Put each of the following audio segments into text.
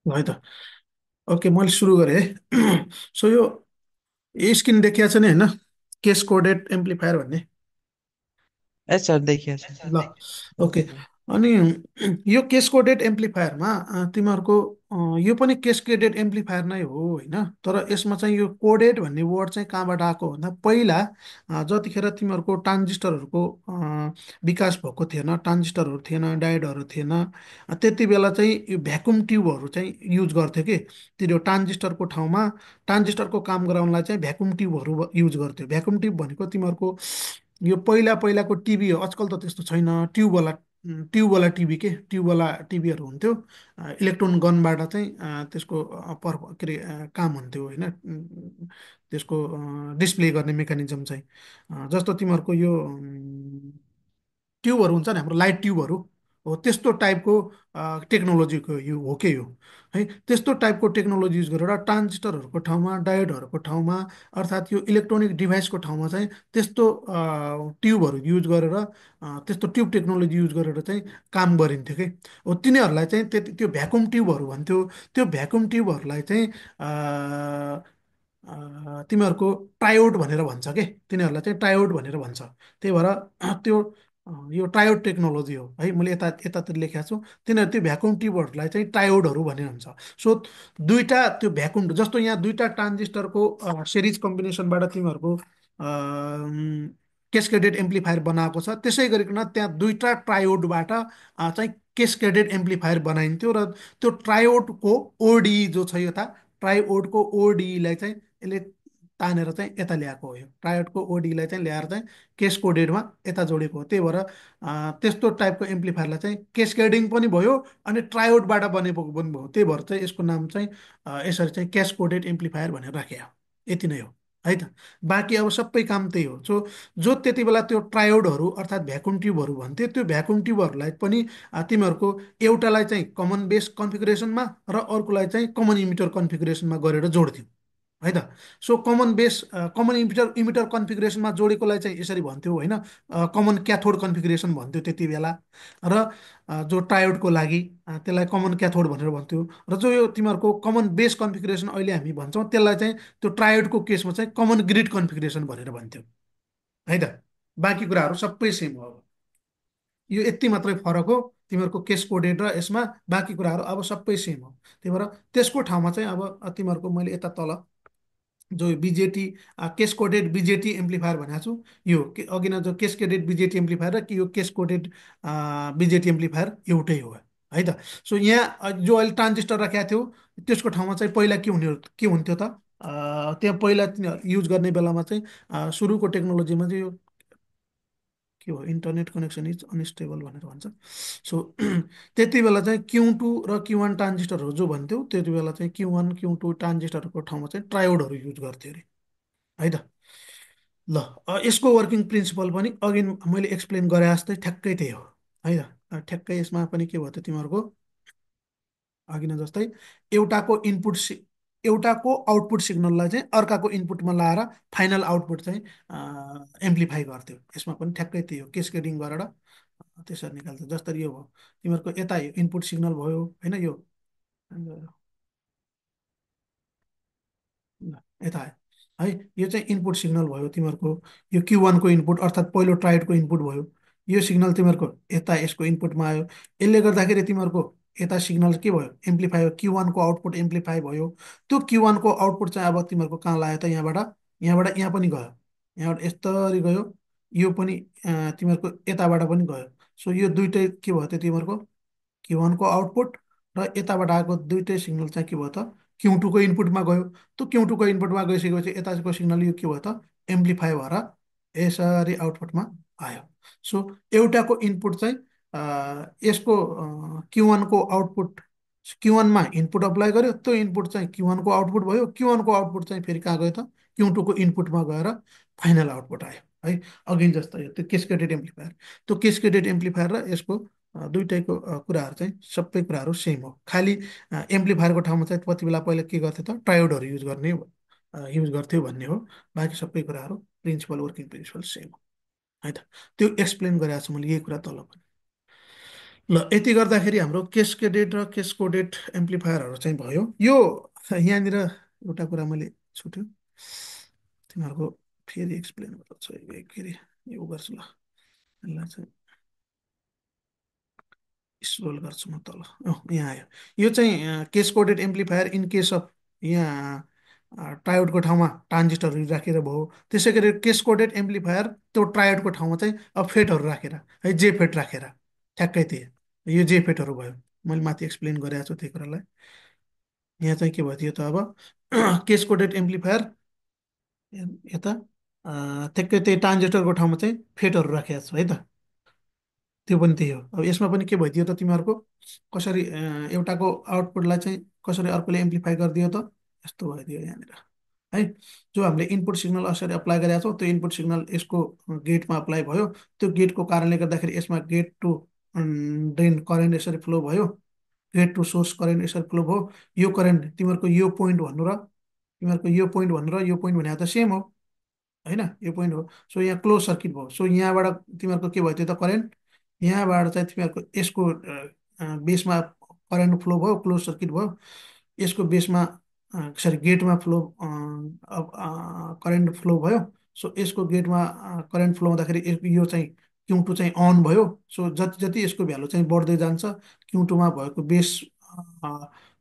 ल है त। ओके, मैले सुरु गरेँ है। सो यो स्क्रिन देखिया छ नि होइन, केस कोडेड एम्प्लिफायर भन्ने। यस सर, देखिए सर। ल, ओके। देखिए। अनि यो केस कोडेड एम्प्लिफायरमा तिमीहरूको यो पनि केस कोडेड एम्प्लिफायर नै हो होइन, तर यसमा चाहिँ यो कोडेड भन्ने वर्ड चाहिँ कहाँबाट आएको भन्दा पहिला जतिखेर तिमीहरूको ट्रान्जिस्टरहरूको विकास भएको थिएन, ट्रान्जिस्टरहरू थिएन, डायोडहरू थिएन, त्यति बेला चाहिँ यो भ्याकुम ट्युबहरू चाहिँ युज गर्थ्यो कि त्यो ट्रान्जिस्टरको ठाउँमा। ट्रान्जिस्टरको काम गराउनलाई चाहिँ भ्याकुम ट्युबहरू युज गर्थ्यो। भ्याकुम ट्युब भनेको तिमीहरूको यो पहिला पहिलाको टिभी हो, आजकल त त्यस्तो छैन। ट्युबवाला टिभी के ट्युबवाला टिभीहरू हुन्थ्यो। इलेक्ट्रोन गनबाट चाहिँ त्यसको के अरे काम हुन्थ्यो होइन। त्यसको डिस्प्ले गर्ने मेकानिजम चाहिँ जस्तो तिमीहरूको यो ट्युबहरू हुन्छ नि, हाम्रो लाइट ट्युबहरू हो, त्यस्तो टाइपको टेक्नोलोजीको यो हो के यो है। त्यस्तो टाइपको टेक्नोलोजी युज गरेर ट्रान्जिस्टरहरूको ठाउँमा, डायोडहरूको ठाउँमा, अर्थात् यो इलेक्ट्रोनिक डिभाइसको ठाउँमा चाहिँ त्यस्तो ट्युबहरू युज गरेर त्यस्तो ट्युब टेक्नोलोजी युज गरेर चाहिँ काम गरिन्थ्यो कि हो। तिनीहरूलाई चाहिँ त्यति त्यो भ्याकुम ट्युबहरू भन्थ्यो। त्यो भ्याकुम ट्युबहरूलाई चाहिँ तिमीहरूको ट्रायोड भनेर भन्छ के, तिनीहरूलाई चाहिँ ट्रायोड भनेर भन्छ। त्यही भएर त्यो यो ट्रायोड टेक्नोलोजी हो है। मैले यतातिर लेखेको छु। तिनीहरू त्यो भ्याकुम ट्युबहरूलाई चाहिँ ट्रायोडहरू भनेर भन्छ। सो दुईटा त्यो भ्याकुम, जस्तो यहाँ दुईटा ट्रान्जिस्टरको सिरिज कम्बिनेसनबाट तिमीहरूको केस्केडेड एम्प्लिफायर बनाएको छ, त्यसै गरिकन त्यहाँ दुईटा ट्रायोडबाट चाहिँ केस्केडेड एम्प्लिफायर बनाइन्थ्यो। र त्यो ट्रायोडको ओडी जो छ यता, ट्राइओडको ओडीलाई चाहिँ यसले तानेर चाहिँ यता ल्याएको हो। यो ट्रायोडको ओडीलाई चाहिँ ल्याएर चाहिँ केसकोडेडमा यता जोडेको हो। त्यही भएर त्यस्तो टाइपको एम्प्लिफायरलाई चाहिँ केस्केडिङ पनि भयो अनि ट्रायोडबाट बनेको पनि भयो। त्यही भएर चाहिँ यसको नाम चाहिँ यसरी चाहिँ क्यासकोडेड एम्प्लिफायर भनेर राखेको। यति नै हो है त। बाँकी अब सबै काम त्यही हो। जो जो त्यति बेला त्यो ट्रायोडहरू अर्थात् भ्याकुम ट्युबहरू भन्थ्यो, त्यो भ्याकुम ट्युबहरूलाई पनि तिमीहरूको एउटालाई चाहिँ कमन बेस कन्फिगरेसनमा र अर्कोलाई चाहिँ कमन इमिटर कन्फिगरेसनमा गरेर जोड्थ्यो है त। So common base common emitter कन्फिगरेसनमा जोडेकोलाई चाहिँ यसरी भन्थ्यो होइन, कमन क्याथोड कन्फिगरेसन भन्थ्यो त्यति बेला। र जो ट्रायोडको लागि त्यसलाई कमन क्याथोड भनेर भन्थ्यो। र जो यो तिमीहरूको कमन बेस कन्फिगरेसन अहिले हामी भन्छौँ, त्यसलाई चाहिँ त्यो ट्रायोडको केसमा चाहिँ कमन ग्रिड कन्फिगरेसन भनेर भन्थ्यो है त। बाँकी कुराहरू सबै सेम हो। अब यो यति मात्रै फरक हो तिमीहरूको केस कोडेड र यसमा। बाँकी कुराहरू अब सबै सेम हो। त्यही भएर त्यसको ठाउँमा चाहिँ अब तिमीहरूको मैले यता तल जो बिजेटी केस कोडेड बिजेटी एम्प्लिफायर भनेको छु, यो अघि न जो केसकेडेड बिजेटी एम्प्लिफायर र कि यो केस कोडेड बिजेटी एम्प्लिफायर एउटै हो है त। सो यहाँ जो अहिले ट्रान्जिस्टर राखेको थियो, त्यसको ठाउँमा चाहिँ पहिला के हुन्थ्यो त, त्यहाँ पहिला युज गर्ने बेलामा चाहिँ सुरुको टेक्नोलोजीमा चाहिँ यो के हो, इन्टरनेट कनेक्सन इज अनस्टेबल भनेर भन्छ। सो त्यति बेला चाहिँ Q2 र Q1 ट्रान्जिस्टरहरू जो भन्थ्यो, त्यति बेला चाहिँ Q1 Q2 ट्रान्जिस्टरहरूको ठाउँमा चाहिँ ट्रायोडहरू युज गर्थ्यो अरे है त। ल, यसको वर्किङ प्रिन्सिपल पनि अघि मैले एक्सप्लेन गरे जस्तै ठ्याक्कै त्यही हो है त। ठ्याक्कै यसमा पनि के भयो त, तिमीहरूको अघि नै जस्तै एउटाको इनपुट एउटाको आउटपुट सिग्नललाई चाहिँ अर्काको इनपुटमा लाएर फाइनल आउटपुट चाहिँ एम्प्लिफाई गर्थ्यो। यसमा पनि ठ्याक्कै त्यही हो, केस्केडिङ गरेर त्यसरी निकाल्थ्यो। जस्तरी यो भयो तिमीहरूको यता इनपुट सिग्नल भयो होइन, यो ल, यता आयो है। यो चाहिँ इनपुट सिग्नल भयो तिमीहरूको। यो Q1 को इनपुट अर्थात् पहिलो ट्राइडको इनपुट भयो। यो सिग्नल तिमीहरूको यता यसको इनपुटमा आयो। यसले गर्दाखेरि तिमीहरूको यता सिग्नल के भयो, एम्प्लिफाई भयो। Q1 को आउटपुट एम्प्लिफाई भयो। त्यो Q1 को आउटपुट चाहिँ अब तिमीहरूको कहाँ लाग्यो त, यहाँबाट यहाँबाट यहाँ पनि गयो, यहाँबाट यस्तरी गयो। यो पनि तिमीहरूको यताबाट पनि गयो। सो यो दुइटै के भयो त तिमीहरूको Q1 को आउटपुट र यताबाट आएको दुइटै सिग्नल चाहिँ के भयो त Q2 को इनपुटमा गयो। त्यो Q2 को इनपुटमा गइसकेपछि यताको सिग्नल यो के भयो त एम्प्लिफाई भएर यसरी आउटपुटमा आयो। सो एउटाको इनपुट चाहिँ यसको Q1 को आउटपुट Q1 मा इनपुट अप्लाई गर्यो, त्यो इनपुट चाहिँ Q1 को आउटपुट भयो। Q1 को आउटपुट चाहिँ फेरि कहाँ गयो त Q2 को इनपुटमा गएर फाइनल आउटपुट आयो है। अघि जस्तो यो त्यो केस्केडेड एम्प्लिफायर, त्यो केस्केडेड एम्प्लिफायर र यसको दुइटैको कुराहरू चाहिँ सबै कुराहरू सेम हो। खालि एम्प्लिफायरको ठाउँमा चाहिँ कति बेला पहिला के गर्थ्यो त ट्रायोडहरू युज गर्थ्यो भन्ने हो। बाँकी सबै कुराहरू प्रिन्सिपल वर्किङ प्रिन्सिपल सेम हो है त। त्यो एक्सप्लेन गरेको छु मैले यही कुरा तल पनि। ल यति गर्दाखेरि हाम्रो केस्केडेड र केसकोडेड एम्प्लिफायरहरू चाहिँ भयो यो यहाँनिर एउटा कुरा मैले छुट्यो तिमीहरूको फेरि एक्सप्लेन गर्छु के अरे यो गर्छु ल यसलाई चाहिँ स्क्रोल गर्छु म तल यहाँ आयो यो चाहिँ case coded amplifier in case of यहाँ ट्रायोडको ठाउँमा ट्रान्जिस्टरहरू राखेर भयो त्यसै गरी केस कोडेड एम्प्लिफायर त्यो ट्रायोडको ठाउँमा चाहिँ अब फेटहरू राखेर है जे फेट राखेर ठ्याक्कै त्यही यो जे फेटहरू भयो मैले माथि एक्सप्लेन गरेको छु त्यही कुरालाई यहाँ चाहिँ के भयो त्यो त अब केस कोडेड एम्प्लिफायर यता ठ्याक्कै त्यही ट्रान्जिस्टरको ठाउँमा चाहिँ फेटहरू राखेको छु है त त्यो पनि त्यही हो अब यसमा पनि के भइदियो त तिमीहरूको कसरी एउटाको आउटपुटलाई चाहिँ कसरी अर्कोले एम्प्लिफाई गरिदियो त यस्तो भइदियो यहाँनिर है जो हामीले इनपुट सिग्नल यसरी अप्लाई गरेका छौँ त्यो इनपुट सिग्नल यसको गेटमा अप्लाई भयो त्यो गेटको कारणले गर्दाखेरि यसमा गेट टु ड्रेन करेन्ट यसरी फ्लो भयो गेट टु सोर्स करेन्ट यसरी फ्लो भयो यो करेन्ट तिमीहरूको यो पोइन्ट भन्नु र तिमीहरूको यो पोइन्ट भन्नु र यो पोइन्ट भनेको त सेम हो होइन यो पोइन्ट हो सो यहाँ क्लोज सर्किट भयो सो यहाँबाट तिमीहरूको के भयो त्यो त करेन्ट यहाँबाट चाहिँ तिमीहरूको यसको बेसमा करेन्ट फ्लो भयो क्लोज सर्किट भयो यसको बेसमा सरी गेटमा फ्लो करेन्ट फ्लो भयो सो यसको गेटमा करेन्ट फ्लो हुँदाखेरि यो चाहिँ Q2 चाहिँ अन भयो सो जति जति यसको भ्यालु चाहिँ बढ्दै जान्छ Q2 मा भएको बेस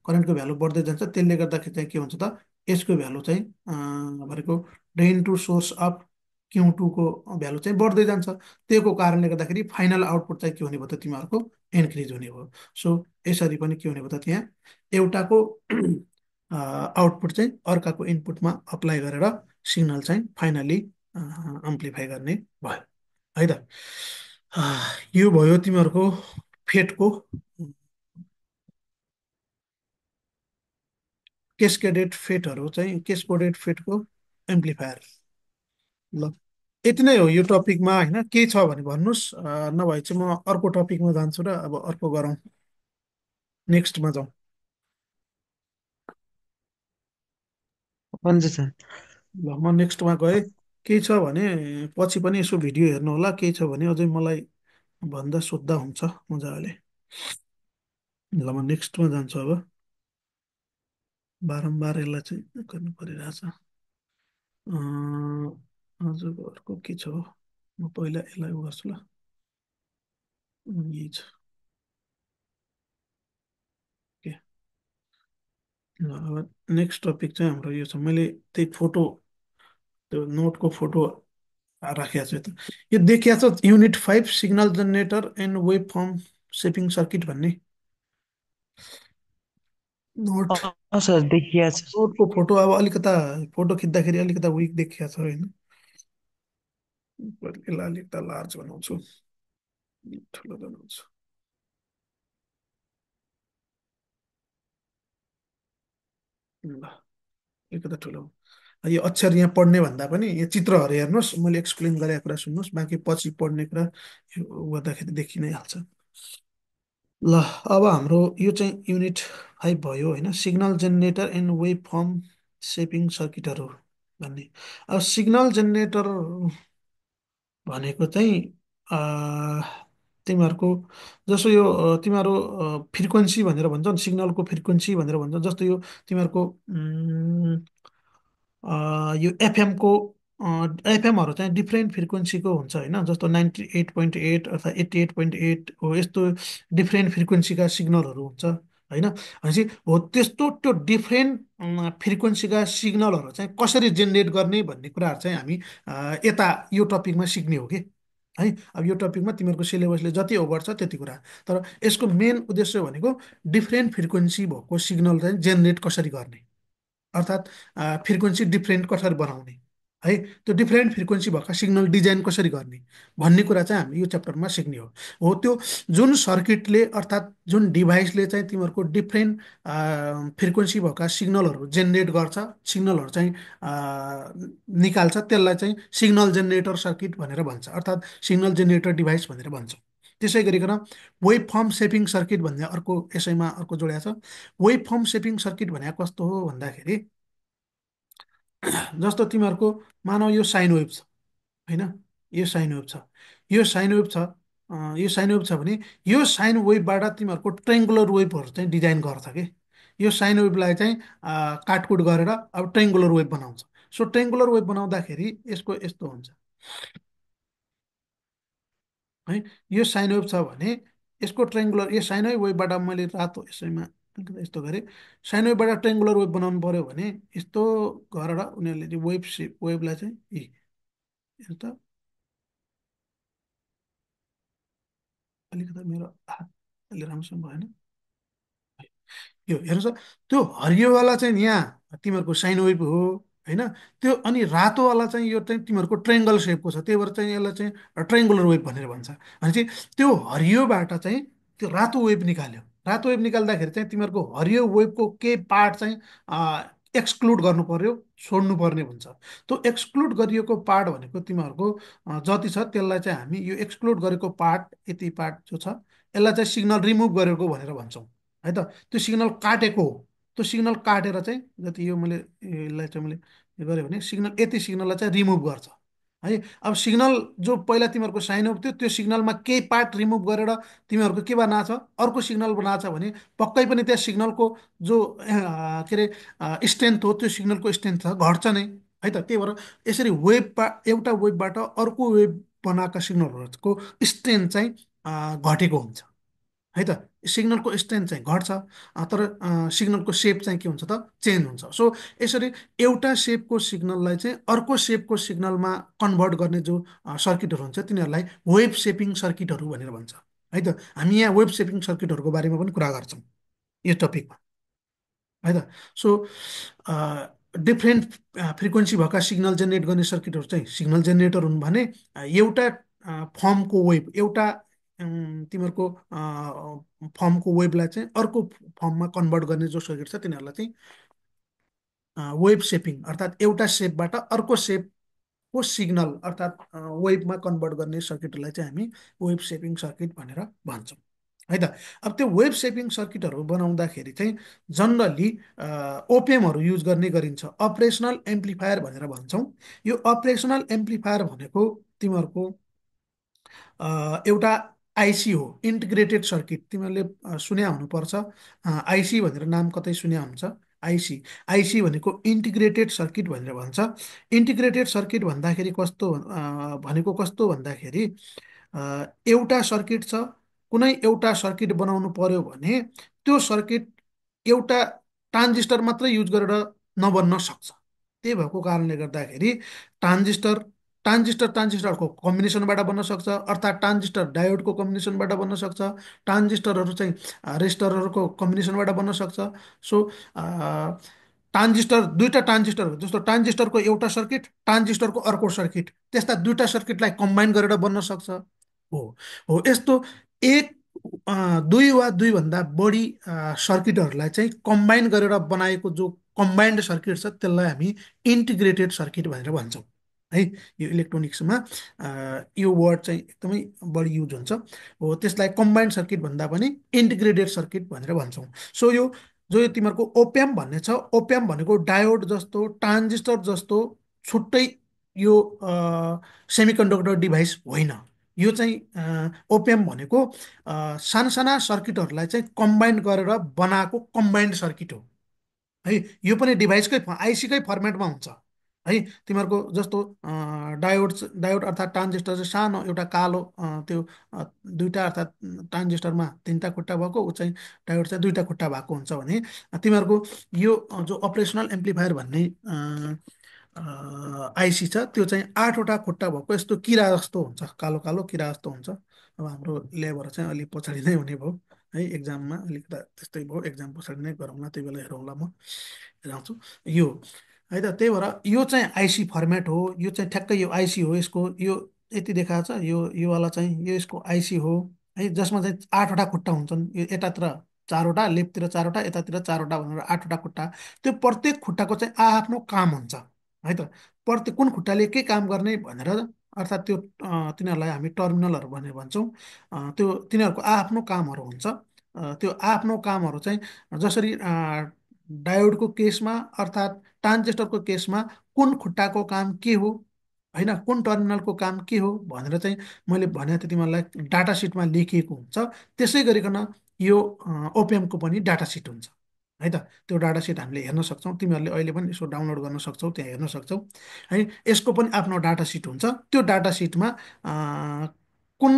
करेन्टको भ्यालु बढ्दै जान्छ त्यसले गर्दाखेरि चाहिँ के हुन्छ त यसको भ्यालु चाहिँ भनेको drain to source of Q2 को भ्यालु चाहिँ बढ्दै जान्छ त्यही कारणले गर्दाखेरि फाइनल आउटपुट चाहिँ के हुने भयो त तिमीहरूको इन्क्रिज हुने भयो सो यसरी पनि के हुने भयो त त्यहाँ एउटाको आउटपुट चाहिँ अर्काको इनपुटमा अप्लाई गरेर सिग्नल चाहिँ फाइनली एम्प्लिफाई गर्ने भयो है त यो भयो तिमीहरूको फेटको केस्केडेड फेटहरू चाहिँ केस्कोडेड फेटको एम्प्लिफायर ल यति नै हो यो टपिकमा होइन केही छ भने भन्नुहोस् नभए चाहिँ म अर्को टपिकमा जान्छु र अब अर्को गरौँ नेक्स्टमा जाउँ हुन्छ सर। ल म नेक्स्टमा गएँ केही छ भने पछि पनि यसो भिडियो हेर्नु होला केही छ भने अझै मलाई भन्दा सोद्धा हुन्छ मजाले ल म नेक्स्टमा जान्छु अब बारम्बार यसलाई चाहिँ गर्नु परिरहेछ हजुर अर्को के छ हो म पहिला यसलाई उ गर्छु ल यही छ के ल अब नेक्स्ट टपिक चाहिँ हाम्रो यो छ मैले त्यही फोटो त्यो नोटको फोटो राखेको छु त यो देखिएको छ unit 5 signal generator and wave form shaping circuit भन्ने नोट सर देखिया छ। नोटको फोटो अब अलिकता फोटो खिच्दाखेरि अलिकता विक देखिएको छ होइन यसलाई अलिकता लार्ज बनाउँछु ठुलो बनाउँछु ल अलिकता ठुलो यो अक्षर यहाँ पढ्ने भन्दा पनि यो चित्रहरू हेर्नुहोस् मैले एक्सप्लेन गरेको कुरा सुन्नुहोस् बाँकी पछि पढ्ने कुरा यो गर्दाखेरि देखि नै हाल्छ ल अब हाम्रो यो चाहिँ युनिट 5 भयो होइन signal generator and wave form shaping सर्किटहरू भन्ने अब सिग्नल जेनेरेटर भनेको चाहिँ अ, तिमीहरूको जस्तो यो तिमीहरू फ्रिक्वेन्सी भनेर भन्छौ नि सिग्नलको फ्रिक्वेन्सी भनेर भन्छौ जस्तो यो तिमीहरूको यो एफएमको एफएमहरू चाहिँ डिफ्रेन्ट फ्रिक्वेन्सीको हुन्छ होइन जस्तो 98.8 अथवा 88.8 हो यस्तो डिफ्रेन्ट फ्रिक्वेन्सीका सिग्नलहरू हुन्छ होइन भनेपछि हो त्यस्तो त्यो डिफ्रेन्ट फ्रिक्वेन्सीका सिग्नलहरू चाहिँ कसरी जेनेरेट गर्ने भन्ने कुराहरू चाहिँ हामी यता यो टपिकमा सिक्ने हो कि है अब यो टपिकमा तिमीहरूको सिलेबसले जति ओभर छ त्यति कुरा तर यसको मेन उद्देश्य भनेको डिफ्रेन्ट फ्रिक्वेन्सी भएको सिग्नल चाहिँ जेनेरेट कसरी गर्ने अर्थात् फ्रिक्वेन्सी डिफ्रेन्ट कसरी बनाउने है त्यो डिफ्रेन्ट फ्रिक्वेन्सी भएका सिग्नल डिजाइन कसरी गर्ने भन्ने कुरा चाहिँ हामी यो च्याप्टरमा सिक्ने हो त्यो जुन सर्किटले अर्थात् जुन डिभाइसले चाहिँ तिमीहरूको डिफ्रेन्ट फ्रिक्वेन्सी भएका सिग्नलहरू जेनेरेट गर्छ सिग्नलहरू चाहिँ निकाल्छ त्यसलाई चाहिँ सिग्नल जेनेरेटर सर्किट भनेर भन्छ अर्थात् सिग्नल जेनेरेटर डिभाइस भनेर भन्छ त्यसै गरिकन वेभ फर्म सेपिङ सर्किट भन्ने अर्को यसैमा अर्को जोडिएको छ वेभ फर्म सेपिङ सर्किट भनेको कस्तो हो भन्दाखेरि जस्तो तिमीहरूको मानव यो साइन वेभ छ होइन यो साइन वेभ छ यो साइन वेभ छ यो साइन वेभ छ भने यो साइन वेभबाट तिमीहरूको ट्रेङ्गुलर वेभहरू चाहिँ डिजाइन गर्छ कि यो साइन वेभलाई चाहिँ काटकुट गरेर अब ट्रेङ्गुलर वेभ बनाउँछ। सो ट्रेङ्गुलर वेभ बनाउँदाखेरि यसको यस्तो हुन्छ है। यो साइन वेभ छ भने यसको ट्रेङ्गुलर यो साइन वेभबाट मैले रातो यसैमा अलिकति यस्तो गरेँ। साइन वेभबाट ट्रेङ्गुलर वेभ बनाउनु पऱ्यो भने यस्तो गरेर उनीहरूले चाहिँ वेभ सेप वेभलाई चाहिँ हेर्नु त अलिकति मेरो हात अलि राम्रोसँग भएन। यो हेर्नुहोस् त त्यो हरियोवाला चाहिँ यहाँ तिमीहरूको साइन वेभ हो होइन। त्यो अनि रातोवाला चाहिँ यो चाहिँ तिमीहरूको ट्रेङ्गल सेपको छ, त्यही भएर चाहिँ यसलाई चाहिँ ट्रेङ्गुलर वेभ भनेर भन्छ। भनेपछि त्यो हरियोबाट चाहिँ त्यो रातो वेभ निकाल्यो। रातो वेभ निकाल्दाखेरि चाहिँ तिमीहरूको हरियो वेभको केही पार्ट चाहिँ एक्सक्लुड गर्नु पर्यो, छोड्नु पर्ने हुन्छ। त्यो एक्सक्लुड गरिएको पार्ट भनेको तिमीहरूको जति छ त्यसलाई चाहिँ हामी यो एक्सक्लुड गरेको पार्ट यति पार्ट जो छ यसलाई चाहिँ सिग्नल रिमुभ गरेको भनेर भन्छौँ है त। त्यो सिग्नल काटेको हो। त्यो सिग्नल काटेर चाहिँ जति यो मैले यसलाई चाहिँ मैले यो गरेँ भने सिग्नल यति सिग्नललाई चाहिँ रिमुभ गर्छ है। अब सिग्नल जो पहिला तिमीहरूको साइन अफ थियो त्यो सिग्नलमा केही पार्ट रिमुभ गरेर तिमीहरूको के बनाएको छ अर्को सिग्नल बनाएको छ भने पक्कै पनि त्यहाँ सिग्नलको जो के अरे स्ट्रेन्थ हो त्यो सिग्नलको स्ट्रेन्थ छ घट्छ नै है त। त्यही भएर यसरी एउटा वेबबाट अर्को वेब बनाएका सिग्नलहरूको स्ट्रेन्थ चाहिँ घटेको हुन्छ है त। सिग्नलको स्ट्रेन्थ चाहिँ घट्छ तर सिग्नलको सेप चाहिँ के हुन्छ त चेन्ज हुन्छ। सो यसरी एउटा सेपको सिग्नललाई चाहिँ अर्को सेपको सिग्नलमा कन्भर्ट गर्ने जो सर्किटहरू हुन्छ तिनीहरूलाई वेभ सेपिङ सर्किटहरू भनेर भन्छ है त। हामी यहाँ वेभ सेपिङ सर्किटहरूको बारेमा पनि कुरा गर्छौँ यो टपिकमा है त। सो डिफ्रेन्ट फ्रिक्वेन्सी भएका सिग्नल जेनेरेट गर्ने सर्किटहरू चाहिँ सिग्नल जेनेरेटर हुन् भने एउटा फर्मको वेभ एउटा तिमीहरूको फर्मको वेभलाई चाहिँ अर्को फर्ममा कन्भर्ट गर्ने जो सर्किट छ तिनीहरूलाई चाहिँ वेभ सेपिङ अर्थात् एउटा सेपबाट अर्को सेपको सिग्नल अर्थात् वेभमा कन्भर्ट गर्ने सर्किटहरूलाई चाहिँ हामी वेभ सेपिङ सर्किट भनेर भन्छौँ है त। अब त्यो वेभ सेपिङ सर्किटहरू बनाउँदाखेरि चाहिँ जनरली ओपिएमहरू युज गर्ने गरिन्छ, अपरेसनल एम्प्लिफायर भनेर भन्छौँ। यो अपरेसनल एम्प्लिफायर भनेको तिमीहरूको एउटा आइसी हो, इन्टिग्रेटेड सर्किट। तिमीहरूले सुन्या हुनुपर्छ आइसी भनेर नाम कतै सुन्या हुन्छ। आइसी आइसी भनेको इन्टिग्रेटेड सर्किट भनेर भन्छ। इन्टिग्रेटेड सर्किट भन्दाखेरि कस्तो भनेको कस्तो भन्दाखेरि एउटा सर्किट छ, कुनै एउटा सर्किट बनाउनु पर्यो भने त्यो सर्किट एउटा ट्रान्जिस्टर मात्रै युज गरेर नबन्न सक्छ। त्यही भएको कारणले गर्दाखेरि ट्रान्जिस्टर ट्रान्जिस्टर ट्रान्जिस्टरको कम्बिनेसनबाट बन्न सक्छ अर्थात् ट्रान्जिस्टर डायोडको कम्बिनेसनबाट बन्न सक्छ। ट्रान्जिस्टरहरू चाहिँ रेजिस्टरहरूको कम्बिनेसनबाट बन्न सक्छ। सो ट्रान्जिस्टर दुईवटा ट्रान्जिस्टर जस्तो ट्रान्जिस्टरको एउटा सर्किट ट्रान्जिस्टरको अर्को सर्किट त्यस्ता दुईवटा सर्किटलाई कम्बाइन गरेर बन्न सक्छ। हो हो यस्तो एक दुई वा दुईभन्दा बढी सर्किटहरूलाई चाहिँ कम्बाइन गरेर बनाएको जो कम्बाइन्ड सर्किट छ त्यसलाई हामी इन्टिग्रेटेड सर्किट भनेर भन्छौँ है। यो इलेक्ट्रोनिक्समा यो वर्ड चाहिँ एकदमै बढी युज हुन्छ। हो त्यसलाई कम्बाइन्ड सर्किट भन्दा पनि इन्टिग्रेटेड सर्किट भनेर भन्छौँ। सो यो जो यो तिमीहरूको ओप्याम भन्ने छ ओप्याम भनेको डायोड जस्तो ट्रान्जिस्टर जस्तो छुट्टै यो सेमिकन्डक्टर डिभाइस होइन। यो चाहिँ ओपिएम भनेको साना साना सर्किटहरूलाई चाहिँ कम्बाइन गरेर बनाएको कम्बाइन्ड सर्किट हो है। यो पनि डिभाइसकै आइसीकै फर्मेटमा हुन्छ है। तिमीहरूको जस्तो डायोड डायोड अर्थात् ट्रान्जिस्टर चाहिँ सानो एउटा कालो त्यो दुईवटा अर्थात् ट्रान्जिस्टरमा तिनवटा खुट्टा भएको ऊ चाहिँ डायोड चाहिँ दुईवटा खुट्टा भएको हुन्छ भने तिमीहरूको यो जो अपरेसनल एम्प्लिफायर भन्ने आइसी छ त्यो चाहिँ आठवटा खुट्टा भएको यस्तो किरा जस्तो हुन्छ, कालो कालो किरा जस्तो हुन्छ। अब हाम्रो लेबर चाहिँ अलिक पछाडि नै हुने भयो है, एक्जाममा अलिकति त्यस्तै भयो, एक्जाम पछाडि नै गरौँला त्यही बेला हेरौँला म हेराउँछु यो है त। त्यही भएर यो चाहिँ आइसी फर्मेट हो। यो चाहिँ ठ्याक्कै यो आइसी हो। यसको यो यति देखाएको छ योवाला चाहिँ यो यसको आइसी हो है, जसमा चाहिँ आठवटा खुट्टा हुन्छन्। यो यतातिर चारवटा, लेफ्टतिर चारवटा, यतातिर चारवटा भनेर आठवटा खुट्टा। त्यो प्रत्येक खुट्टाको चाहिँ आआफ्नो काम हुन्छ है त। प्रत्येक कुन खुट्टाले के काम गर्ने भनेर अर्थात् त्यो तिनीहरूलाई हामी टर्मिनलहरू भनेर भन्छौँ। त्यो तिनीहरूको आआफ्नो कामहरू हुन्छ। त्यो आफ्नो कामहरू चाहिँ जसरी डायोडको केसमा अर्थात् ट्रान्जिस्टरको केसमा कुन खुट्टाको काम के हो होइन, कुन टर्मिनलको काम के हो भनेर चाहिँ मैले भने त तिमीहरूलाई डाटा सिटमा लेखिएको हुन्छ। त्यसै गरिकन यो ओपिएमको पनि डाटा सिट हुन्छ है त। त्यो डाटा सिट हामीले हेर्न सक्छौँ, तिमीहरूले अहिले पनि यसो डाउनलोड गर्न सक्छौ, त्यहाँ हेर्न सक्छौ है। यसको पनि आफ्नो डाटा सिट हुन्छ। त्यो डाटा सिटमा कुन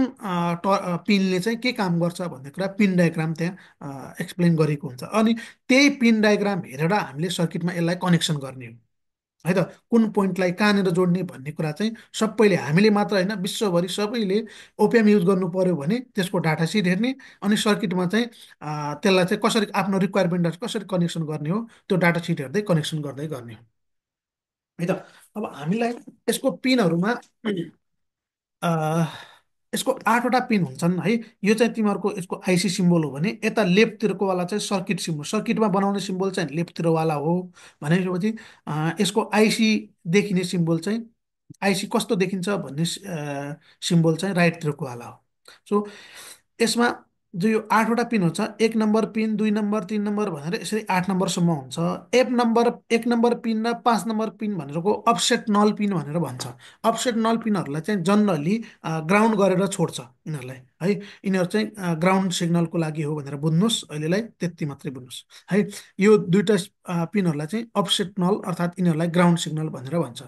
पिनले चाहिँ के काम गर्छ भन्ने कुरा पिन डायग्राम त्यहाँ एक्सप्लेन गरेको हुन्छ। अनि त्यही पिन डायग्राम हेरेर हामीले सर्किटमा यसलाई कनेक्सन गर्ने हो है त। कुन पोइन्टलाई कहाँनिर जोड्ने भन्ने कुरा चाहिँ सबैले, हामीले मात्र होइन, विश्वभरि सबैले ओपिएम युज गर्नु पर्यो भने त्यसको डाटा सिट हेर्ने, अनि सर्किटमा चाहिँ त्यसलाई चाहिँ कसरी आफ्नो रिक्वायरमेन्टहरू कसरी कनेक्सन गर्ने हो त्यो डाटा सिट हेर्दै कनेक्सन गर्दै गर्ने हो है त। अब हामीलाई यसको पिनहरूमा अ, यसको 8वटा पिन हुन्छन् है। यो चाहिँ तिमीहरूको यसको आइसी सिम्बल हो भने यता लेफ्टतिरको वाला चाहिँ सर्किट सिम्बल, सर्किटमा बनाउने सिम्बल चाहिँ लेफ्टतिर वाला हो भनेपछि यसको आइसी देखिने सिम्बल चाहिँ, आइसी कस्तो देखिन्छ भन्ने सिम्बल चाहिँ राइटतिरको वाला हो। सो यसमा जो यो 8वटा पिन हुन्छ, 1 नम्बर पिन, 2 नम्बर, 3 नम्बर भनेर यसरी 8 नम्बरसम्म हुन्छ। 1 नम्बर पिन र 5 नम्बर पिन भनेरको अफसेट नल पिन भनेर भन्छ। अफसेट नल पिनहरूलाई चाहिँ जनरली ग्राउन्ड गरेर छोड्छ यिनीहरूलाई है। यिनीहरू चाहिँ ग्राउन्ड सिग्नलको लागि हो भनेर बुझ्नुहोस्, अहिलेलाई त्यति मात्रै बुझ्नुहोस् है। यो दुईवटा पिनहरूलाई चाहिँ अफसेट नल अर्थात् यिनीहरूलाई ग्राउन्ड सिग्नल भनेर भन्छ।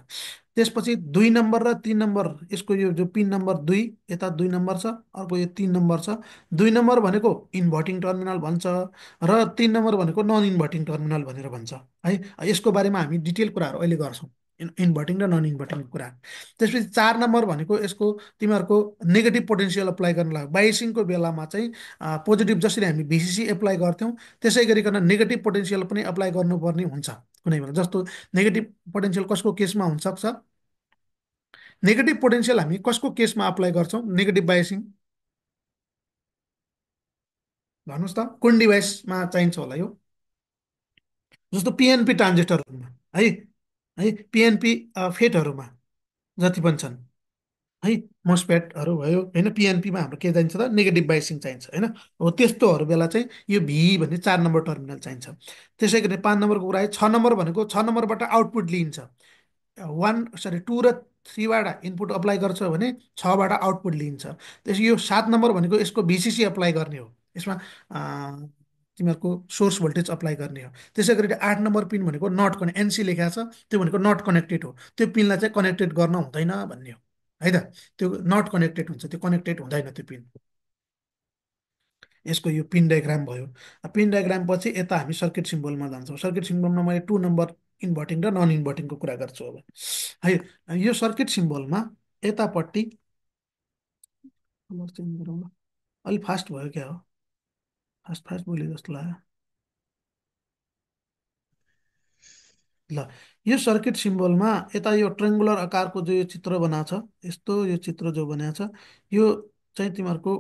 त्यसपछि 2 नम्बर र 3 नम्बर, यसको यो जो पिन नम्बर 2, यता 2 नम्बर छ, अर्को यो 3 नम्बर छ। 2 नम्बर भनेको इन्भर्टिङ टर्मिनल भन्छ, र 3 नम्बर भनेको नन इन्भर्टिङ टर्मिनल भनेर भन्छ है। यसको बारेमा हामी डिटेल कुराहरू अहिले गर्छौँ, इन्भर्टिङ र नन इन्भर्टिङ कुरा। त्यसपछि 4 नम्बर भनेको यसको तिमीहरूको नेगेटिभ पोटेन्सियल अप्लाई गर्न लाग्यो। बाइसिङको बेलामा चाहिँ पोजिटिभ जसरी हामी भिसिसी एप्लाई गर्थ्यौँ त्यसै गरिकन नेगेटिभ पोटेन्सियल पनि अप्लाई गर्नुपर्ने हुन्छ कुनै बेला। जस्तो नेगेटिभ पोटेन्सियल कसको केसमा हुनसक्छ, नेगेटिभ पोटेन्सियल हामी कसको केसमा अप्लाई गर्छौँ नेगेटिभ बाइसिङ, भन्नुहोस् त कुन डिभाइसमा चाहिन्छ होला यो। जस्तो पिएनपी ट्रान्जिस्टरहरूमा है, है पिएनपी फेटहरूमा जति पनि छन् है, मोसपेटहरू भयो होइन, पिएनपीमा हाम्रो के चाहिन्छ त नेगेटिभ बाइसिङ चाहिन्छ होइन। हो त्यस्तोहरू बेला चाहिँ यो भी भन्ने 4 नम्बर टर्मिनल चाहिन्छ। त्यसै गरी 5 नम्बरको कुरा है। 6 नम्बर भनेको 6 नम्बरबाट आउटपुट लिइन्छ। 2 3बाट इनपुट अप्लाई गर्छ भने 6बाट आउटपुट लिइन्छ। त्यसो यो 7 नम्बर भनेको यसको भिसिसी अप्लाई गर्ने हो। यसमा तिमीहरूको सोर्स भोल्टेज अप्लाई गर्ने हो। त्यसै गरी 8 नम्बर पिन भनेको नट कने एनसी लेखा छ, त्यो भनेको नट कनेक्टेड हो। त्यो पिनलाई चाहिँ कनेक्टेड गर्न हुँदैन भन्ने हो है त। त्यो नट कनेक्टेड हुन्छ, त्यो कनेक्टेड हुँदैन त्यो पिन। यसको यो पिन डायग्राम भयो। पिन डायग्राम पछि यता हामी सर्किट सिम्बलमा जान्छौँ। सर्किट सिम्बलमा मैले 2 नम्बर इन्भर्टिङ र नन इन्भर्टिङको कुरा गर्छु अब है। यो सर्किट सिम्बलमा यतापट्टि कलर चेन्ज गरौँ ल, अलिक फास्ट भयो क्या हो, फास्ट फास्ट बोले जस्तो लाग्यो। ल, यो सर्किट सिम्बलमा यता यो ट्रेङ्गुलर आकारको जो यो चित्र बनाएको छ, यस्तो यो चित्र जो बनाएको छ, यो चाहिँ तिमीहरूको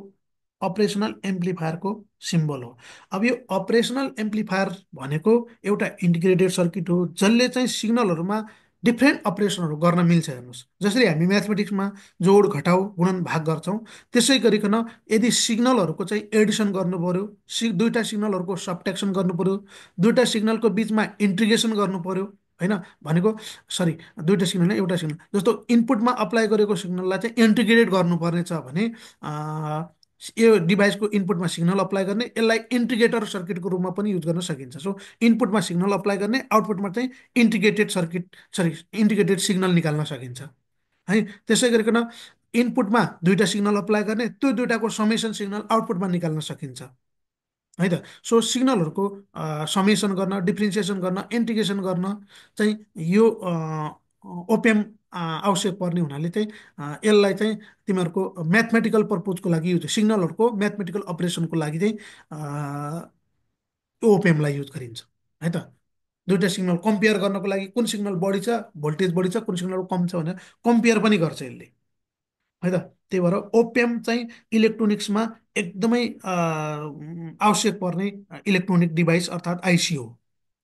अपरेसनल एम्प्लिफायरको सिम्बल हो। अब यो अपरेसनल एम्प्लिफायर भनेको एउटा इन्टिग्रेटेड सर्किट हो जसले चाहिँ सिग्नलहरूमा डिफ्रेन्ट अपरेसनहरू गर्न मिल्छ। हेर्नुहोस्, जसरी हामी म्याथमेटिक्समा जोड घटाउ गुणन भाग गर्छौँ, त्यसै गरिकन यदि सिग्नलहरूको चाहिँ एडिसन गर्नु पर्यो, दुईवटा सिग्नलहरूको सब्ट्याक्सन गर्नु पर्यो, दुईवटा सिग्नलको बिचमा इन्टिग्रेसन गर्नु पर्यो होइन, भनेको सरी, दुईवटा सिग्नल नै एउटा सिग्नल, जस्तो इनपुटमा अप्लाई गरेको सिग्नललाई चाहिँ इन्टिग्रेट गर्नुपर्ने छ भने यो डिभाइसको इनपुटमा सिग्नल अप्लाई गर्ने, यसलाई इन्टिग्रेटर सर्किटको रूपमा पनि युज गर्न सकिन्छ। सो इनपुटमा सिग्नल अप्लाई गर्ने, आउटपुटमा चाहिँ integrated circuit, sorry, integrated signal निकाल्न सकिन्छ है। त्यसै गरिकन इनपुटमा दुईवटा सिग्नल अप्लाई गर्ने, त्यो दुइटाको समेसन सिग्नल आउटपुटमा निकाल्न सकिन्छ है त। सो सिग्नलहरूको समेसन गर्न, डिफ्रेन्सिएसन गर्न, इन्टिग्रेसन गर्न चाहिँ यो ओपिएम आवश्यक पर्ने हुनाले चाहिँ यसलाई चाहिँ तिमीहरूको म्याथमेटिकल पर्पोजको लागि युज, सिग्नलहरूको म्याथमेटिकल अपरेसनको लागि चाहिँ यो ओपिएमलाई युज गरिन्छ है त। दुइटा सिग्नल कम्पेयर गर्नको लागि कुन सिग्नल बढी छ, भोल्टेज बढी छ, कुन सिग्नल कम छ भनेर कम्पेयर पनि गर्छ यसले है त। त्यही भएर ओपिएम चाहिँ इलेक्ट्रोनिक्समा एकदमै आवश्यक पर्ने इलेक्ट्रोनिक डिभाइस अर्थात् आइसी हो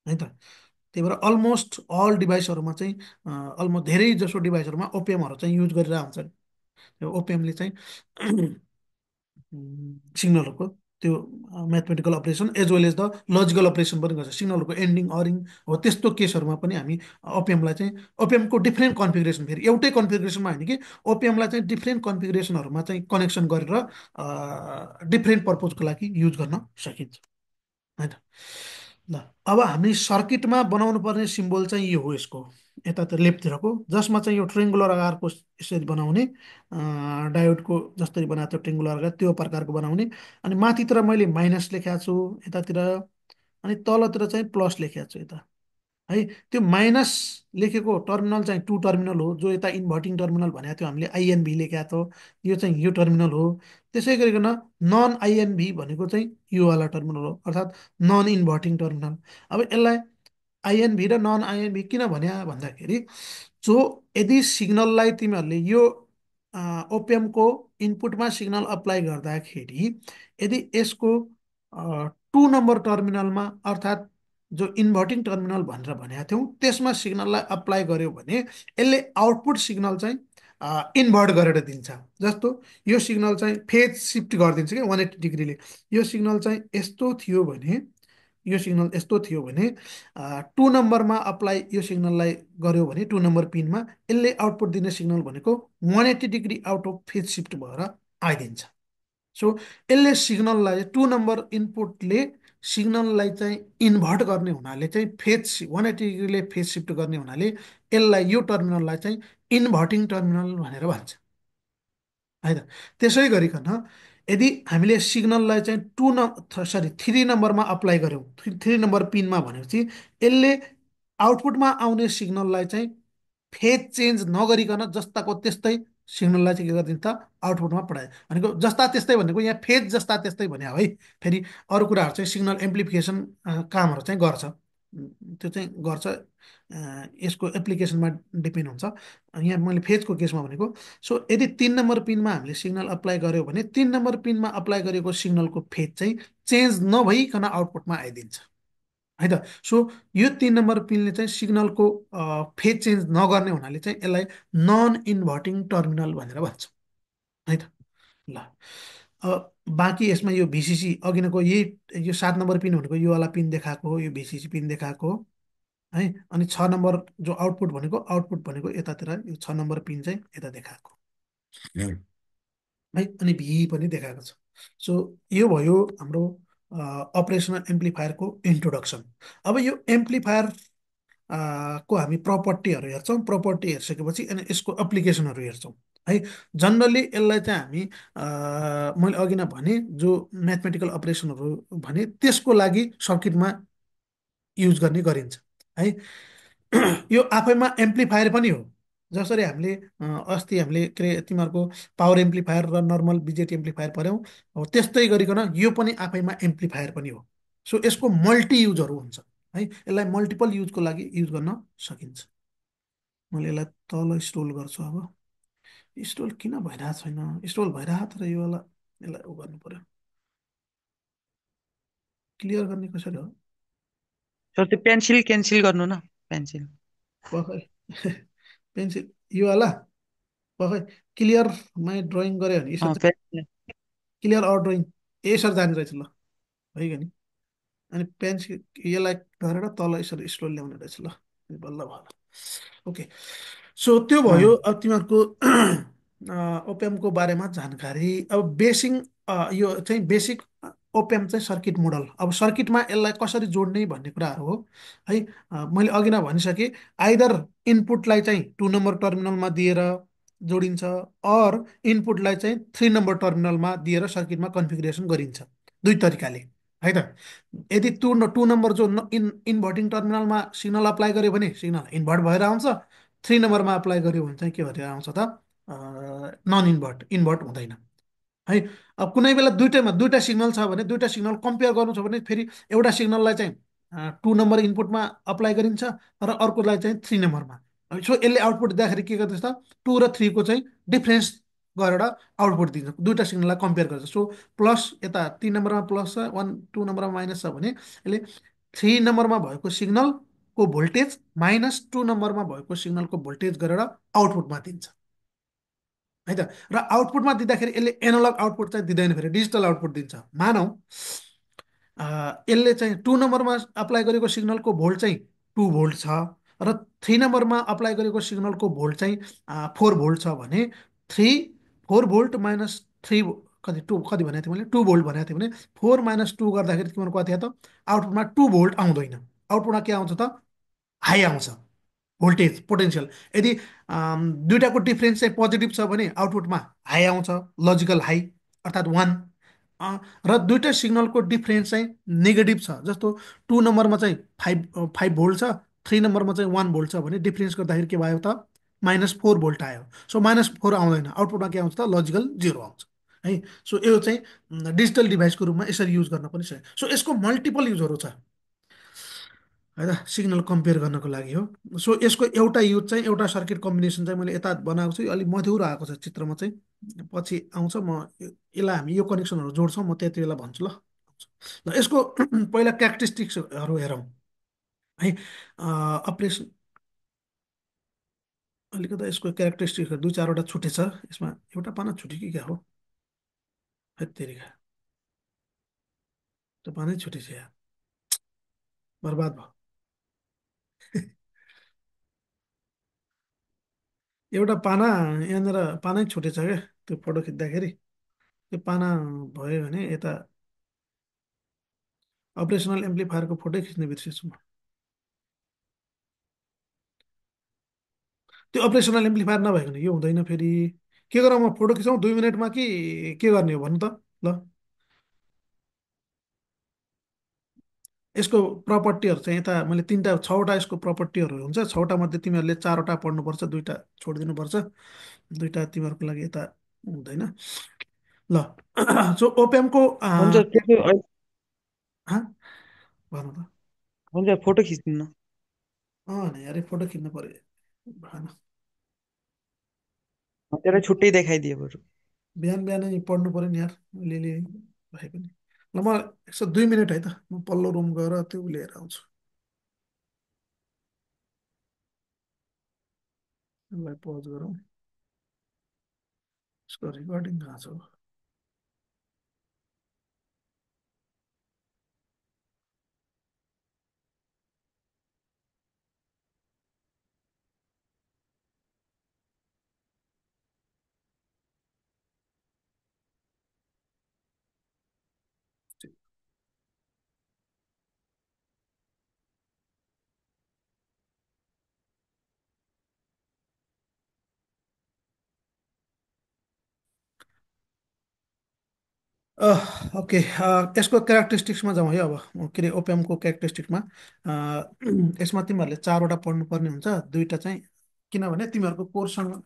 है त। त्यही भएर अलमोस्ट अल डिभाइसहरूमा चाहिँ अलमोस्ट धेरै जसो डिभाइसहरूमा ओपिएमहरू चाहिँ युज गरेर हुन्छन्। त्यो ओपिएमले चाहिँ सिग्नलहरूको त्यो mathematical operation as well as the logical operation पनि गर्छ, सिग्नलहरूको एन्डिङ अरिङ हो त्यस्तो केसहरूमा पनि हामी ओपिएमलाई चाहिँ ओपिएमको डिफ्रेन्ट कन्फिगरेसन, फेरि एउटै कन्फिगरेसनमा होइन कि, ओपिएमलाई चाहिँ डिफ्रेन्ट कन्फिगरेसनहरूमा चाहिँ कनेक्सन गरेर डिफ्रेन्ट पर्पजको लागि युज गर्न सकिन्छ होइन। ल अब हामी सर्किटमा बनाउनु पर्ने सिम्बल चाहिँ यो हो यसको, यता त लेफ्टतिरको, जसमा चाहिँ यो ट्रेङ्गुलर आकारको यसरी बनाउने, डायोडको जसरी बनाएको थियो ट्रेङ्गुलर आकार त्यो प्रकारको बनाउने। अनि माथितिर मैले माइनस लेखाएको छु यतातिर, अनि तलतिर चाहिँ प्लस लेखेको छु यता है। त्यो माइनस लेखेको टर्मिनल चाहिँ टु टर्मिनल हो, जो यता इन्भर्टिङ टर्मिनल भनेको थियो हामीले आइएनभी लेखेको थियो, यो चाहिँ यो टर्मिनल हो। त्यसै गरिकन नन आइएनभी भनेको चाहिँ यो वाला टर्मिनल हो, अर्थात् नन इन्भर्टिङ टर्मिनल। अब यसलाई आइएनभी र नन आइएनभी किन भन्या भन्दाखेरि, जो यदि सिग्नललाई तिमीहरूले यो ओपिएमको इनपुटमा सिग्नल अप्लाई गर्दाखेरि यदि यसको टु नम्बर टर्मिनलमा, अर्थात् जो इन्भर्टिङ टर्मिनल भनेर भनेका थियौँ त्यसमा सिग्नललाई अप्लाई गर्यो भने यसले आउटपुट सिग्नल चाहिँ इन्भर्ट गरेर दिन्छ। जस्तो यो सिग्नल चाहिँ फेज सिफ्ट गरिदिन्छ कि 180 डिग्रीले। यो सिग्नल चाहिँ यस्तो थियो भने, यो सिग्नल यस्तो थियो भने टु नम्बरमा अप्लाई यो सिग्नललाई गर्यो भने टु नम्बर पिनमा यसले आउटपुट दिने सिग्नल भनेको 180 degree out of phase shift भएर आइदिन्छ। सो यसले सिग्नललाई टु नम्बर इनपुटले सिग्नललाई चाहिँ इन्भर्ट गर्ने हुनाले चाहिँ फेज 180 डिग्रीले फेज सिफ्ट गर्ने हुनाले यसलाई यो टर्मिनललाई चाहिँ इन्भर्टिङ टर्मिनल भनेर भन्छ है त। त्यसै गरिकन यदि हामीले सिग्नललाई चाहिँ थ्री नम्बरमा अप्लाई गऱ्यौँ, थ्री नम्बर पिनमा भनेपछि यसले आउटपुटमा आउने सिग्नललाई चाहिँ फेज चेन्ज नगरिकन जस्ताको त्यस्तै सिग्नललाई चाहिँ के गरिदिन्छ त आउटपुटमा पठायो। भनेको जस्ता त्यस्तै भनेको यहाँ फेज जस्ता त्यस्तै भने है। फेरि अरू कुराहरू चाहिँ सिग्नल एम्प्लिफिकेसन कामहरू चाहिँ गर्छ, त्यो चाहिँ गर्छ, यसको एप्लिकेसनमा डिपेन्ड हुन्छ। यहाँ मैले फेजको केसमा भनेको। सो यदि 3 नम्बर पिनमा हामीले सिग्नल अप्लाई गर्यो भने 3 नम्बर पिनमा अप्लाई गरेको सिग्नलको फेज चाहिँ चेन्ज नभइकन आउटपुटमा आइदिन्छ है त। सो यो 3 नम्बर पिनले चाहिँ सिग्नलको फेज चेन्ज नगर्ने हुनाले चाहिँ यसलाई नन इन्भर्टिङ टर्मिनल भनेर भन्छ है त। ल अब बाँकी यसमा यो भिसिसी अघिनको यही यो 7 नम्बर पिन भनेको यो वाला पिन देखाएको हो, यो भिसिसी पिन देखाएको हो है। अनि 6 नम्बर जो आउटपुट भनेको यतातिर यो 6 नम्बर पिन चाहिँ यता देखाएको है। अनि भी पनि देखाएको छ। सो यो भयो हाम्रो अपरेसनल एम्प्लिफायरको इन्ट्रोडक्सन। अब यो एम्प्लिफायर को हामी प्रपर्टीहरू हेर्छौँ, प्रपर्टी हेरिसकेपछि अनि यसको एप्लिकेसनहरू हेर्छौँ है। जनरली यसलाई चाहिँ हामी मैले अघि नै भने जो म्याथमेटिकल अपरेसनहरू भने त्यसको लागि सर्किटमा युज गर्ने गरिन्छ है। यो आफैमा एम्प्लिफायर पनि हो। जसरी हामीले अस्ति हामीले के अरे तिमीहरूको पावर एम्प्लिफायर र नर्मल बिजेटी एम्प्लिफायर पढ्यौँ, हो त्यस्तै गरिकन यो पनि आफैमा एम्प्लिफायर पनि हो। सो यसको मल्टी युजहरू हुन्छ है, यसलाई मल्टिपल युजको लागि युज गर्न सकिन्छ। मैले यसलाई तल स्क्रोल गर्छु। अब स्क्रोल किन भइरहेको छैन, स्क्रोल भइरहेको तर यो वाला यसलाई उ गर्नु पर्यो, क्लियर गर्ने कसरी हो। सर त्यो पेन्सिल क्यान्सिल गर्नु न, पेन्सिल। पखै पेन्सिल यो वाला पखै क्लियर माई ड्रइङ गऱ्यो भने यसरी पेन्सिल। क्लियर आवर ड्रइङ यसरी जाने रहेछ ल, है नि। अनि पेन्सिल यसलाई गरेर तल यसरी स्क्रोल ल्याउने रहेछ ल, बल्ल भयो। ओके, सो त्यो भयो अब तिमीहरूको ओपिएमको बारेमा जानकारी। अब यो चाहिँ बेसिक ओपिएम चाहिँ सर्किट मोडल। अब सर्किटमा यसलाई कसरी जोड्ने भन्ने कुराहरू हो है। मैले अघि नै भनिसकेँ, आइदर इनपुटलाई चाहिँ 2 नम्बर टर्मिनलमा दिएर जोडिन्छ, अर इनपुटलाई चाहिँ 3 नम्बर टर्मिनलमा दिएर सर्किटमा कन्फिगरेसन गरिन्छ, दुई तरिकाले है त। यदि टु नम्बर जो इन्भर्टिङ टर्मिनलमा सिग्नल अप्लाई गर्यो भने सिग्नल इन्भर्ट भएर आउँछ, 3 नम्बरमा अप्लाई गर्यो भने चाहिँ के भएर आउँछ त नन इन्भर्ट, इन्भर्ट हुँदैन है। अब कुनै बेला दुइटा सिग्नल छ भने दुइटा सिग्नल कम्पेयर गर्नु छ भने फेरि एउटा सिग्नललाई चाहिँ 2 नम्बर इनपुटमा अप्लाई गरिन्छ र अर्कोलाई चाहिँ 3 नम्बरमा। सो यसले आउटपुट दिँदाखेरि के गर्दैछ त 2 र 3को चाहिँ डिफ्रेन्स गरेर आउटपुट दिन्छ, दुइटा सिग्नललाई कम्पेयर गर्छ। सो प्लस यता 3 नम्बरमा प्लस छ, 2 नम्बरमा माइनस छ भने यसले 3 नम्बरमा भएको सिग्नलको भोल्टेज माइनस 2 नम्बरमा भएको सिग्नलको भोल्टेज गरेर आउटपुटमा दिन्छ है त। र आउटपुटमा दिँदाखेरि यसले एनालग आउटपुट चाहिँ दिँदैन, फेरि डिजिटल आउटपुट दिन्छ। मानौ यसले चाहिँ 2 नम्बरमा अप्लाई गरेको सिग्नलको भोल्ट चाहिँ 2 भोल्ट छ, र 3 नम्बरमा अप्लाई गरेको सिग्नलको भोल्ट चाहिँ 4 भोल्ट छ भने, 4 भोल्ट माइनस 3, कति कति भनेको थिएँ मैले, 2 भोल्ट भनेको थिएँ भने 4 - 2 गर्दाखेरि तिम्रो कति आयो त, आउटपुटमा 2 भोल्ट आउँदैन, आउटपुटमा के आउँछ त, हाई आउँछ, भोल्टेज पोटेन्सियल। यदि दुइटाको डिफ्रेन्स चाहिँ पोजिटिभ छ भने आउटपुटमा हाई आउँछ, लजिकल हाई, अर्थात् 1। र दुइटा सिग्नलको डिफ्रेन्स चाहिँ नेगेटिभ छ, जस्तो 2 नम्बरमा चाहिँ 5 भोल्ट छ, 3 नम्बरमा चाहिँ 1 भोल्ट छ भने डिफ्रेन्स गर्दाखेरि के भयो त, -4 भोल्ट आयो। सो -4 आउँदैन, आउटपुटमा के आउँछ त, लजिकल 0 आउँछ है। सो यो चाहिँ डिजिटल डिभाइसको रूपमा यसरी युज गर्न पनि सक्छ। सो यसको मल्टिपल युजहरू छ है त, सिग्नल कम्पेयर गर्नको लागि हो। सो यसको एउटा युज चाहिँ, एउटा सर्किट कम्बिनेसन चाहिँ मैले यता बनाएको छु, अलिक मधुरो आएको छ चित्रमा चाहिँ, पछि आउँछ। यसलाई हामी यो कनेक्सनहरू जोड्छौँ, म त्यति बेला भन्छु ल। ल यसको पहिला क्यारेक्टरिस्टिक्सहरू हेरौँ है। अपरेसन, अलिकति यसको क्यारेक्टरिस्टिक्सहरू दुई चारवटा छुटेछ यसमा, एउटा पाना छुट्यो कि क्या हो, हेत्तेरिका, त्यो पानै छुटेछ यार, बर्बाद भयो। एउटा पाना यहाँनिर पानै छुटेछ क्या, त्यो फोटो खिच्दाखेरि त्यो पाना भयो भने यता अपरेसनल एम्प्लिफायरको फोटो खिच्ने बिर्सेछु म। त्यो अपरेसनल एम्प्लिफायर नभइकन यो हुँदैन फेरि। के गरौँ, म फोटो खिचौँ 2 मिनटमा कि के गर्ने हो भन्नु त। ल यसको प्रपर्टीहरू चाहिँ यता मैले तिनवटा छवटा यसको प्रपर्टीहरू हुन्छ, छवटा मध्ये तिमीहरूले चारवटा पढ्नुपर्छ, दुईवटा छोडिदिनुपर्छ, दुईवटा तिमीहरूको लागि यता हुँदैन। ल सो ओपिएमको हुन्छ त्यसो भन्नु त। हुन्छ फोटो खिच्दिनु न। नि अरे फोटो खिच्नु पर्यो भएन। त्यसलाई छुट्टै देखाइदियो बरु। बिहान बिहानै पढ्नु पर्यो नि यार, अलिअलि भए पनि। ल म यसो 2 मिनट है त, म पल्लो रुम गएर त्यो लिएर आउँछु। यसलाई पज गरौँ, यसको रिकर्डिङ कहाँ छ? ओके, यसको क्यारेक्टरिस्टिक्समा जाउँ है अब, के अरे ओपिएमको क्यारेक्टरिस्टिक्समा। यसमा तिमीहरूले चारवटा पढ्नुपर्ने हुन्छ, दुईवटा चाहिँ, किनभने तिमीहरूको कोर्ससँग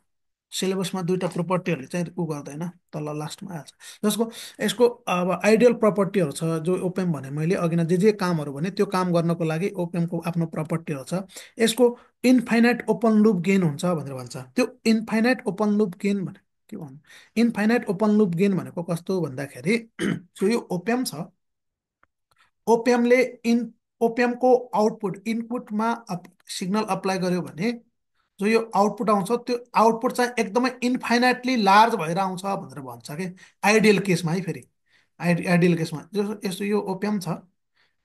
सिलेबसमा दुईवटा प्रोपर्टीहरूले चाहिँ उ गर्दैन, तल लास्टमा आएछ। जसको यसको अब आइडियल प्रपर्टीहरू छ, जो ओपिएम भने मैले अघि नै जे कामहरू भने त्यो काम गर्नको लागि ओपिएमको आफ्नो प्रपर्टीहरू छ। यसको इन्फाइनाइट ओपन लुप गेन हुन्छ भनेर भन्छ। त्यो इन्फाइनाइट ओपन लुप गेन भने के भन्नु, इन्फाइनाइट ओपन लुप गेन भनेको कस्तो भन्दाखेरि सो यो ओपिएम छ, ओपिएमले ओपिएमको आउटपुट इनपुटमा सिग्नल अप्लाई गर्यो भने जो यो आउटपुट आउँछ, त्यो आउटपुट चाहिँ एकदमै इन्फाइनाइटली लार्ज भएर आउँछ भनेर भन्छ कि, आइडियल केसमा है। फेरि आइडियल केसमा यस्तो यो ओपिएम छ,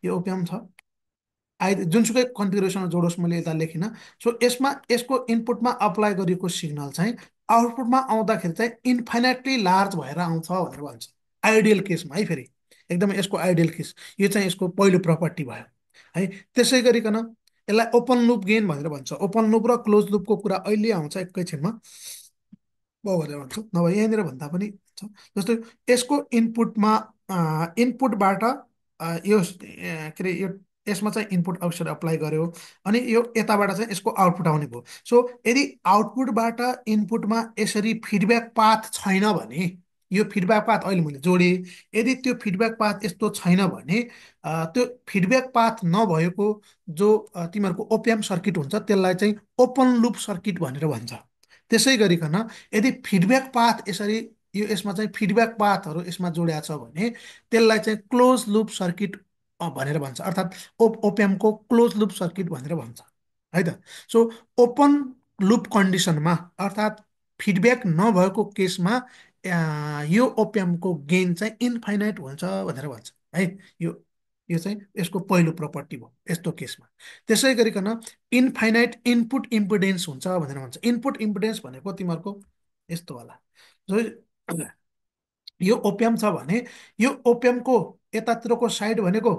यो ओपिएम छ, जुनसुकै कन्फिगरेसन जोडोस्, मैले यता लेखिनँ। सो यसमा यसको इनपुटमा अप्लाई गरिएको सिग्नल चाहिँ आउटपुटमा आउँदाखेरि चाहिँ इन्फाइनाइटली लार्ज भएर आउँछ भनेर भन्छ, आइडियल केसमा है। फेरि एकदमै यसको आइडियल केस, यो चाहिँ यसको पहिलो प्रपर्टी भयो है। त्यसै गरिकन यसलाई ओपन लुप गेन भनेर भन्छ। ओपन लुप र क्लोज लुपको कुरा अहिले आउँछ एकैछिनमा, म भनेर भन्छु, नभए यहाँनिर भन्दा पनि हुन्छ। जस्तै यसको इनपुटमा इनपुटबाट यो के अरे यो यसमा चाहिँ इनपुट अवसर अप्लाई गर्यो, अनि यो यताबाट चाहिँ यसको आउटपुट आउने भयो। सो यदि आउटपुटबाट इनपुटमा यसरी फिडब्याक पाथ छैन भने, यो फिडब्याक पाथ अहिले मैले जोडेँ, यदि त्यो फिडब्याक पाथ यस्तो छैन भने त्यो फिडब्याक पाथ नभएको जो तिमीहरूको ओपिएम सर्किट हुन्छ त्यसलाई चाहिँ ओपन लुप सर्किट भनेर भन्छ। त्यसै गरिकन यदि फिडब्याक पाथ यसरी यो यसमा चाहिँ फिडब्याक पाथहरू यसमा जोडिया छ भने त्यसलाई चाहिँ क्लोज लुप सर्किट भनेर भन्छ, अर्थात् ओपिएमको क्लोज लुप सर्किट भनेर भन्छ है त। सो ओपन लुप कन्डिसनमा, अर्थात् फिडब्याक नभएको केसमा यो ओपिएमको गेन चाहिँ इन्फाइनाइट हुन्छ भनेर भन्छ है। यो यो चाहिँ यसको पहिलो प्रपर्टी भयो यस्तो केसमा। त्यसै गरिकन इन्फाइनाइट इनपुट इम्पिडेन्स हुन्छ भनेर भन्छ। इनपुट इम्पिडेन्स भनेको तिमीहरूको यस्तो होला, जो यो ओपिएम छ भने यो ओपिएमको यतातिरको साइड भनेको,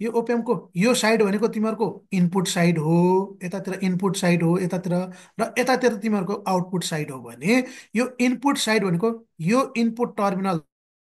यो ओपिएमको यो साइड भनेको तिमीहरूको इनपुट साइड हो, यतातिर इनपुट साइड हो यतातिर, र यतातिर तिमीहरूको आउटपुट साइड हो भने यो इनपुट साइड भनेको यो इनपुट टर्मिनल